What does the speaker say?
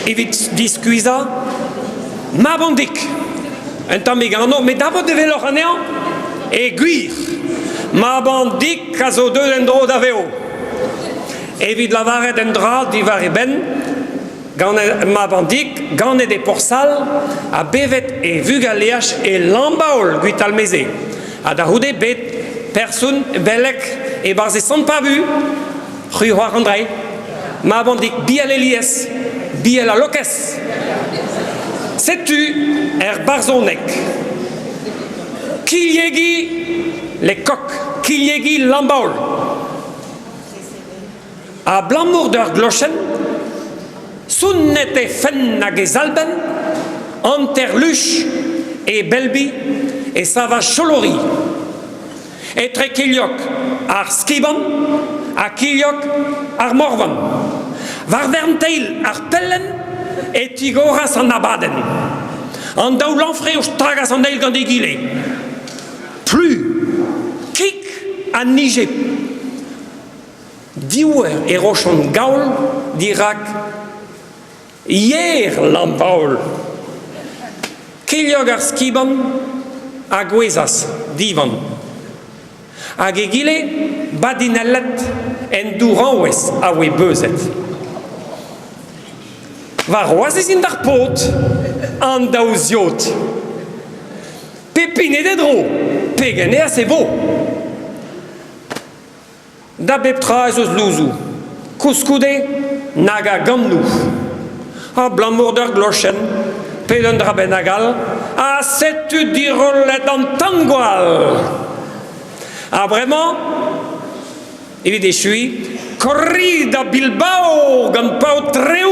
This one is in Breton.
evit discuisa, ma bondic. Un temps megano, mais d'abord de velo haneo, et guir. Ma bondic, caso deux d'endro d'aveo. Evit la vare d'endra, divari ben, ma bandic, gane de porsal, a bevet et vugaliach et lambaol guital meze. A daroude bet personne belek et barze sont pas vu. Rue André. Ma bandic biel elies, biel a loques. Sais-tu, barzonek. Kiliegi les coqs, kiliegi lambaol. A blamour der glochen, Sunnete fennagezalben, Anterluche et Belbi et Sava Cholori. Et Trekiliok ar Skiban, a Kiliok ar Morvan. Varvernteil ar Pellen et Tigoras en Abaden. En Daulanfré ou Stragas en Eil Gandegile. Plus, Kik a Nige. Diouer et Rochon Gaul d'Irak. Hier lambaol. Kiliog ar skiban a gwezas divan. Hag egile badinellet en douranouez a we beuzet. Va roazez in dar pot an daouziot. Pepine de dro, pegene a se vo. Da beptra ez eus louzou. Kouskoude naga gamnou. A blamour der glochen, pedon drabenagal, a setu dirolet en tangoal. A vraiment, evit echui, corrida Bilbao, gant pao treu